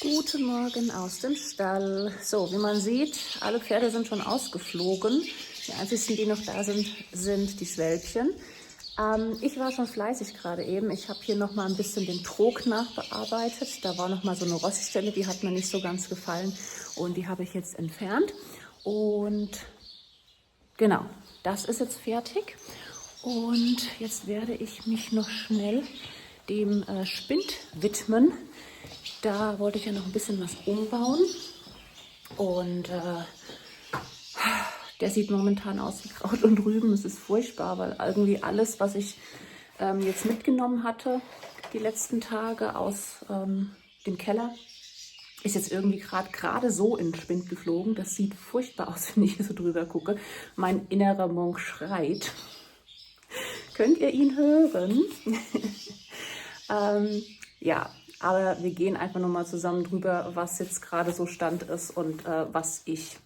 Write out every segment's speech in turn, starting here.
Guten Morgen aus dem Stall. So, wie man sieht, alle Pferde sind schon ausgeflogen. Die einzigen, die noch da sind, sind die Schwälbchen. Ich war schon fleißig gerade eben. Ich habe hier noch mal ein bisschen den Trog nachbearbeitet. Da war noch mal so eine Roststelle, die hat mir nicht so ganz gefallen. Und die habe ich jetzt entfernt. Und genau, das ist jetzt fertig. Und jetzt werde ich mich noch schnell dem Spind widmen. Da wollte ich ja noch ein bisschen was umbauen. Und der sieht momentan aus wie Kraut und Rüben. Es ist furchtbar, weil irgendwie alles, was ich jetzt mitgenommen hatte, die letzten Tage aus dem Keller, ist jetzt irgendwie gerade so in den Spind geflogen. Das sieht furchtbar aus, wenn ich hier so drüber gucke. Mein innerer Monk schreit. Könnt ihr ihn hören? Ja, aber wir gehen einfach nochmal zusammen drüber, was jetzt gerade so Stand ist und was ich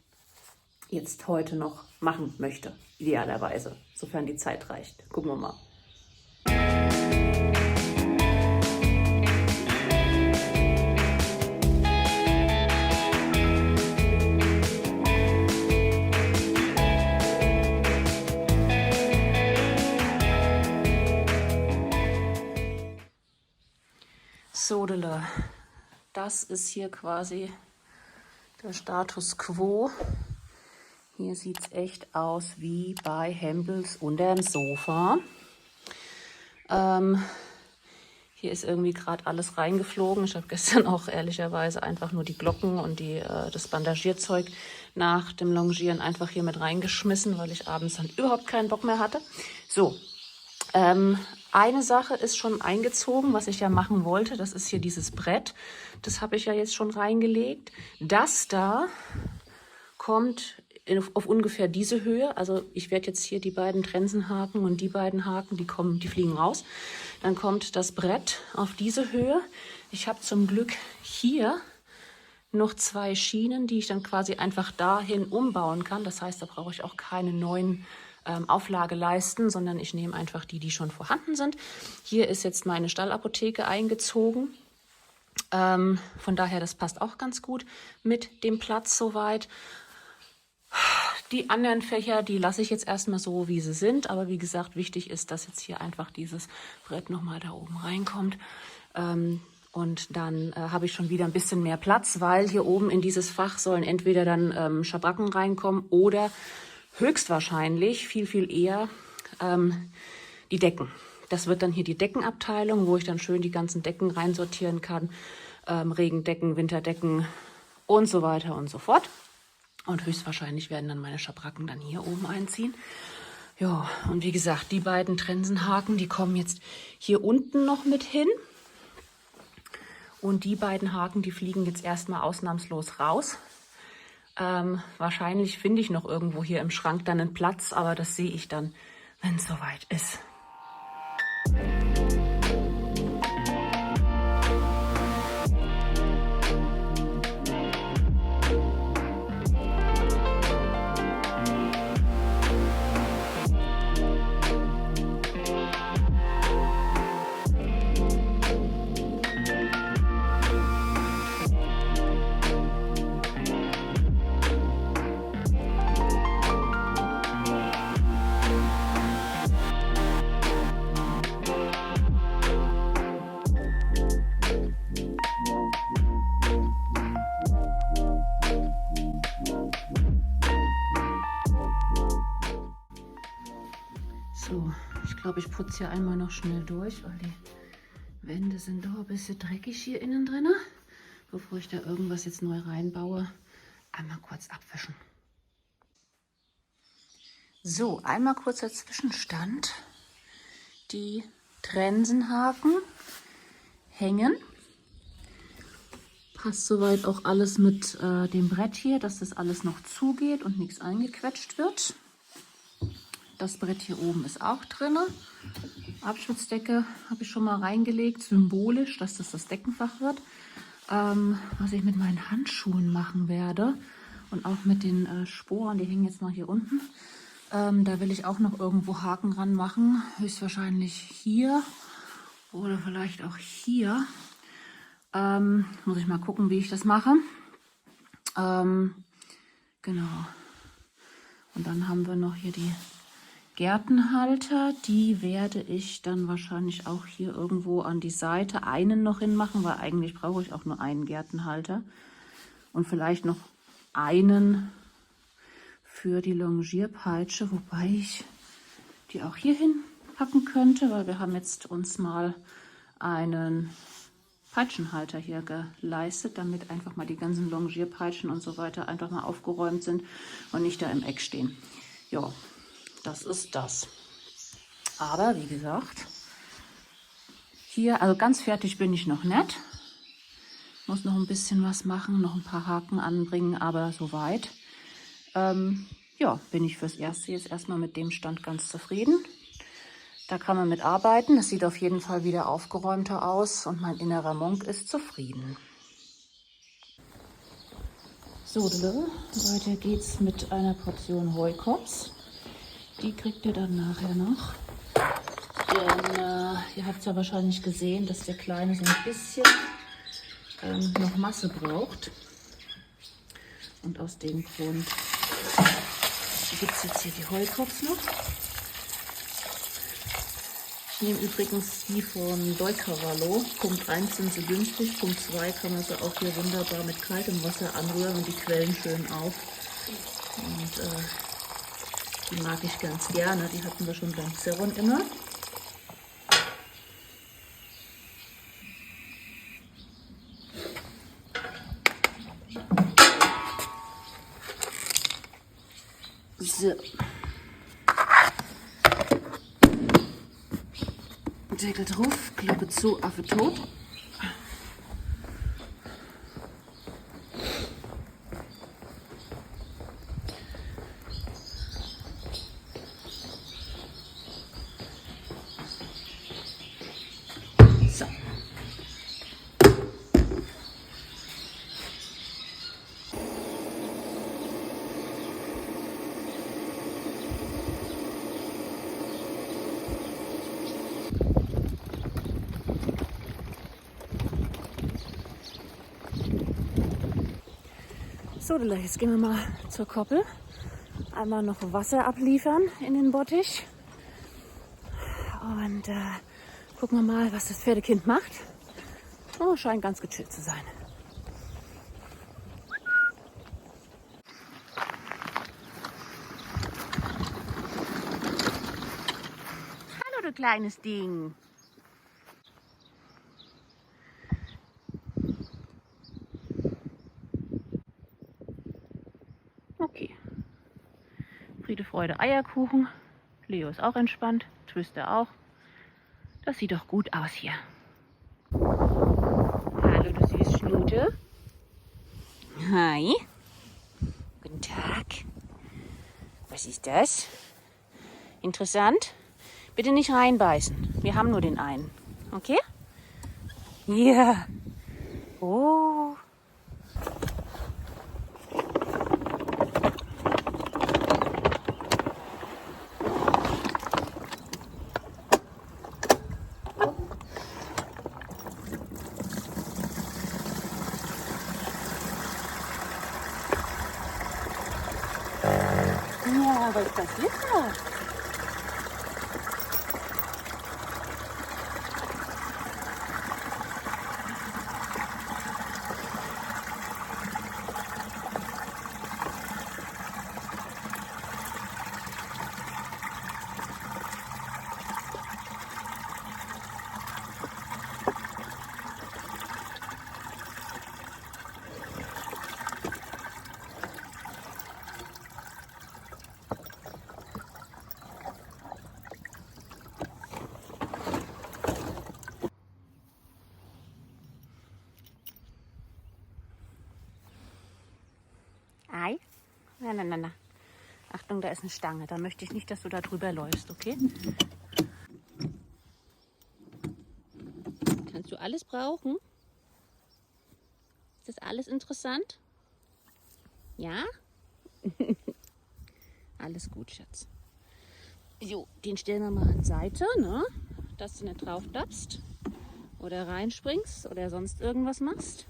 jetzt heute noch machen möchte, idealerweise, sofern die Zeit reicht. Gucken wir mal. Sodele, das ist hier quasi der Status Quo. Hier sieht es echt aus wie bei Hempels unterm Sofa. Hier ist irgendwie gerade alles reingeflogen. Ich habe gestern auch ehrlicherweise einfach nur die Glocken und das Bandagierzeug nach dem Longieren einfach hier mit reingeschmissen, weil ich abends dann überhaupt keinen Bock mehr hatte. So, eine Sache ist schon eingezogen, was ich ja machen wollte. Das ist hier dieses Brett. Das habe ich ja jetzt schon reingelegt. Das da kommt auf ungefähr diese Höhe. Also ich werde jetzt hier die beiden Trensenhaken und die beiden Haken, die fliegen raus. Dann kommt das Brett auf diese Höhe. Ich habe zum Glück hier noch 2 Schienen, die ich dann quasi einfach dahin umbauen kann. Das heißt, da brauche ich auch keine neuen Auflageleisten, sondern ich nehme einfach die schon vorhanden sind. Hier ist jetzt meine Stallapotheke eingezogen. Von daher, das passt auch ganz gut mit dem Platz soweit. Die anderen Fächer, die lasse ich jetzt erstmal so, wie sie sind. Aber wie gesagt, wichtig ist, dass jetzt hier einfach dieses Brett nochmal da oben reinkommt. Und dann habe ich schon wieder ein bisschen mehr Platz, weil hier oben in dieses Fach sollen entweder dann Schabracken reinkommen oder höchstwahrscheinlich viel eher die Decken. Das wird dann hier die Deckenabteilung, wo ich dann schön die ganzen Decken reinsortieren kann. Regendecken, Winterdecken und so weiter und so fort. Und höchstwahrscheinlich werden dann meine Schabracken dann hier oben einziehen. Ja, und wie gesagt, die beiden Trensenhaken, die kommen jetzt hier unten noch mit hin. Und die beiden Haken, die fliegen jetzt erstmal ausnahmslos raus. Wahrscheinlich finde ich noch irgendwo hier im Schrank dann einen Platz, aber das sehe ich dann, wenn es soweit ist. So, ich glaube, ich putze hier einmal noch schnell durch, weil die Wände sind doch ein bisschen dreckig hier innen drin. Bevor ich da irgendwas jetzt neu reinbaue, einmal kurz abwischen. So, einmal kurzer Zwischenstand. Die Trensenhaken hängen. Passt soweit auch alles mit dem Brett hier, dass das alles noch zugeht und nichts eingequetscht wird. Das Brett hier oben ist auch drin. Abschutzdecke habe ich schon mal reingelegt, symbolisch, dass das Deckenfach wird. Was ich mit meinen Handschuhen machen werde und auch mit den Sporen, die hängen jetzt mal hier unten. Da will ich auch noch irgendwo Haken ran machen, höchstwahrscheinlich hier oder vielleicht auch hier. Muss ich mal gucken, wie ich das mache. Genau. Und dann haben wir noch hier die Gärtenhalter. Die werde ich dann wahrscheinlich auch hier irgendwo an die Seite einen noch hinmachen, weil eigentlich brauche ich auch nur einen Gärtenhalter. Und vielleicht noch einen für die Longierpeitsche, wobei ich die auch hier hinpacken könnte, weil wir haben jetzt uns mal einen Peitschenhalter hier geleistet, damit einfach mal die ganzen Longierpeitschen und so weiter einfach mal aufgeräumt sind und nicht da im Eck stehen. Ja, das ist das. Aber wie gesagt, hier, also ganz fertig bin ich noch nicht. Muss noch ein bisschen was machen, noch ein paar Haken anbringen, aber soweit. Ja, bin ich fürs Erste jetzt erstmal mit dem Stand ganz zufrieden. Da kann man mit arbeiten. Das sieht auf jeden Fall wieder aufgeräumter aus und mein innerer Monk ist zufrieden. So, weiter geht's mit einer Portion Heukops. Die kriegt ihr dann nachher noch. Denn ihr habt ja wahrscheinlich gesehen, dass der Kleine so ein bisschen noch Masse braucht. Und aus dem Grund gibt es jetzt hier die Heukops noch. Ich nehme übrigens die von Deucavallo. Punkt 1 sind sie günstig, Punkt 2 kann man sie auch hier wunderbar mit kaltem Wasser anrühren und die quellen schön auf. Und die mag ich ganz gerne, die hatten wir schon beim Zeron immer. So. Deckel drauf, Klappe zu, Affe tot. So. So, jetzt gehen wir mal zur Koppel. Einmal noch Wasser abliefern in den Bottich. Und gucken wir mal, was das Pferdekind macht. Oh, scheint ganz gechillt zu sein. Hallo, du kleines Ding. Okay. Friede, Freude, Eierkuchen. Leo ist auch entspannt. Twister auch. Das sieht doch gut aus hier. Hallo, du süße Schnute. Hi. Guten Tag. Was ist das? Interessant? Bitte nicht reinbeißen. Wir haben nur den einen. Okay? Ja. Oh. Ja, was passiert da? Ei? Na, na, na, na. Achtung, da ist eine Stange. Da möchte ich nicht, dass du da drüber läufst, okay? Kannst du alles brauchen? Ist das alles interessant? Ja? Alles gut, Schatz. Jo, den stellen wir mal an Seite, ne? Dass du nicht drauf dappst. oder reinspringst oder sonst irgendwas machst.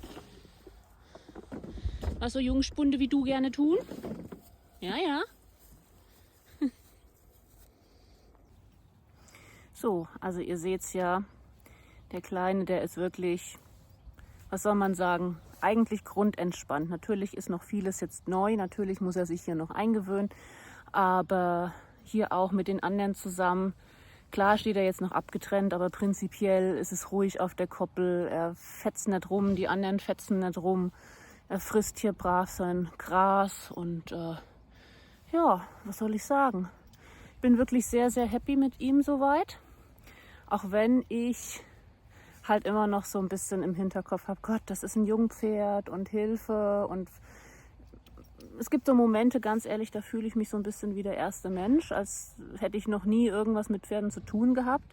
Was so Jungspunde wie du gerne tun. Ja, ja. So, also ihr seht's ja, der Kleine, der ist wirklich, was soll man sagen, eigentlich grundentspannt. Natürlich ist noch vieles jetzt neu, natürlich muss er sich hier noch eingewöhnen, aber hier auch mit den anderen zusammen. Klar steht er jetzt noch abgetrennt, aber prinzipiell ist es ruhig auf der Koppel. Er fetzt nicht rum, die anderen fetzen nicht rum. Er frisst hier brav sein Gras und ja, was soll ich sagen? Ich bin wirklich sehr, sehr happy mit ihm soweit. Auch wenn ich halt immer noch so ein bisschen im Hinterkopf habe, Gott, das ist ein Jungpferd und Hilfe. Und es gibt so Momente, ganz ehrlich, da fühle ich mich so ein bisschen wie der erste Mensch, als hätte ich noch nie irgendwas mit Pferden zu tun gehabt.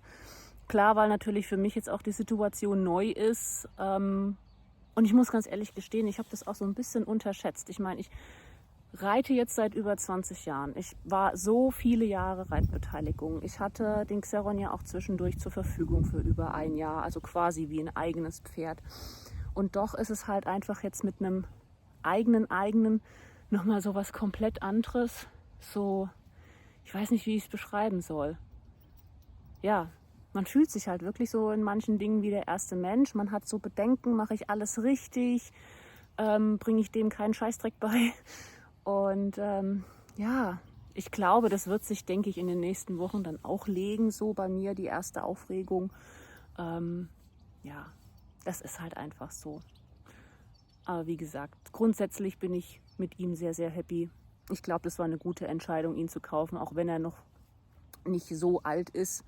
Klar, weil natürlich für mich jetzt auch die Situation neu ist. Und ich muss ganz ehrlich gestehen, ich habe das auch so ein bisschen unterschätzt. Ich meine, ich reite jetzt seit über 20 Jahren. Ich war so viele Jahre Reitbeteiligung. Ich hatte den Xeron ja auch zwischendurch zur Verfügung für über ein Jahr, also quasi wie ein eigenes Pferd. Und doch ist es halt einfach jetzt mit einem eigenen nochmal so was komplett anderes. So, ich weiß nicht, wie ich es beschreiben soll. Ja, man fühlt sich halt wirklich so in manchen Dingen wie der erste Mensch. Man hat so Bedenken, mache ich alles richtig? Bringe ich dem keinen Scheißdreck bei? Und ja, ich glaube, das wird sich, denke ich, in den nächsten Wochen dann auch legen, so bei mir die erste Aufregung. Ja, das ist halt einfach so. Aber wie gesagt, grundsätzlich bin ich mit ihm sehr, sehr happy. Ich glaube, das war eine gute Entscheidung, ihn zu kaufen, auch wenn er noch nicht so alt ist.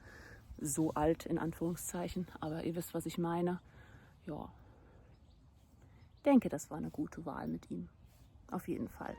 So alt in Anführungszeichen, aber ihr wisst, was ich meine. Ja, denke, das war eine gute Wahl mit ihm. Auf jeden Fall.